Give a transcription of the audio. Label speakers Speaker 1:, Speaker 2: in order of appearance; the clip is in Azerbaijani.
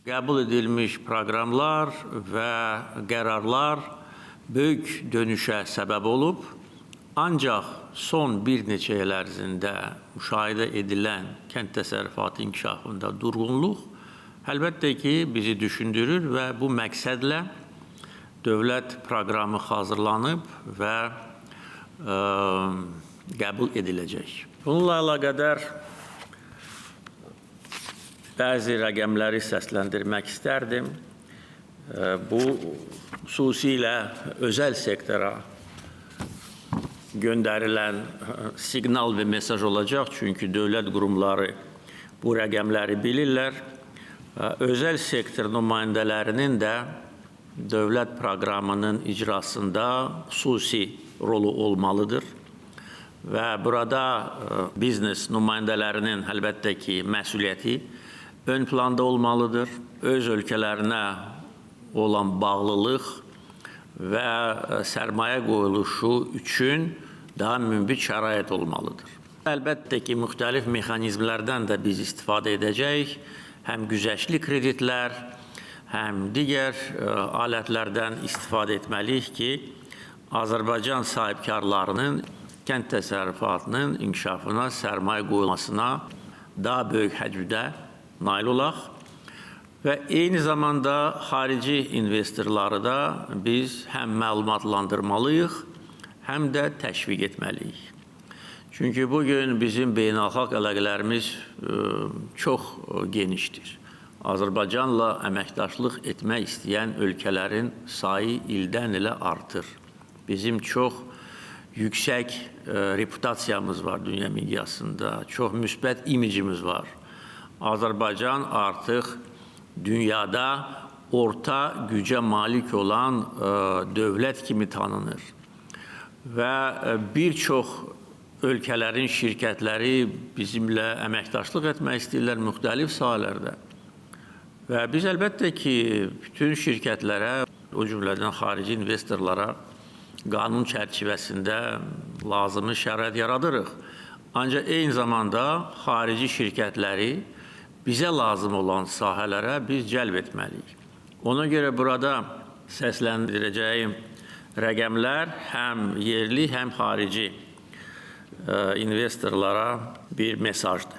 Speaker 1: Qəbul edilmiş proqramlar və qərarlar böyük dönüşə səbəb olub, ancaq son bir neçə il ərzində müşahidə edilən kənd təsərrüfatı inkişafında durğunluq əlbəttə ki, bizi düşündürür və bu məqsədlə dövlət proqramı hazırlanıb və qəbul ediləcək. Bununla əlaqədar bəzi rəqəmləri səsləndirmək istərdim. Bu, xüsusilə özəl sektora göndərilən siqnal və mesaj olacaq, çünki dövlət qurumları bu rəqəmləri bilirlər. Özəl sektor nümayəndələrinin də dövlət proqramının icrasında xüsusi rolu olmalıdır. Və burada biznes nümayəndələrinin əlbəttə ki, məsuliyyəti ön planda olmalıdır. Öz ölkələrinə olan bağlılıq və sərmayə qoyuluşu üçün daha münbit şərait olmalıdır. Əlbəttə ki, müxtəlif mexanizmlərdən də biz istifadə edəcəyik. Həm güzəştli kreditlər, həm digər alətlərdən istifadə etməliyik ki, Azərbaycan sahibkarlarının kənd təsərrüfatının inkişafına, sərmayə qoyulmasına daha böyük həcmdə nail olaq və eyni zamanda xarici investorları da biz həm məlumatlandırmalıyıq, həm də təşviq etməliyik. Çünki bugün bizim beynəlxalq əlaqələrimiz çox genişdir. Azərbaycanla əməkdaşlıq etmək istəyən ölkələrin sayı ildən ilə artır. Bizim çox yüksək reputasiyamız var dünya miqyasında, çox müsbət imicimiz var. Azərbaycan artıq dünyada orta gücə malik olan dövlət kimi tanınır. Və bir çox ölkələrin şirkətləri bizimlə əməkdaşlıq etmək istəyirlər müxtəlif sahələrdə. Və biz əlbəttə ki, bütün şirkətlərə, o cümlədən xarici investorlara qanun çərçivəsində lazımi şərait yaradırıq. Ancaq eyni zamanda xarici şirkətləri bizə lazım olan sahələrə biz cəlb etməliyik. Ona görə burada səsləndirəcəyim rəqəmlər həm yerli, həm xarici investorlara bir mesajdır.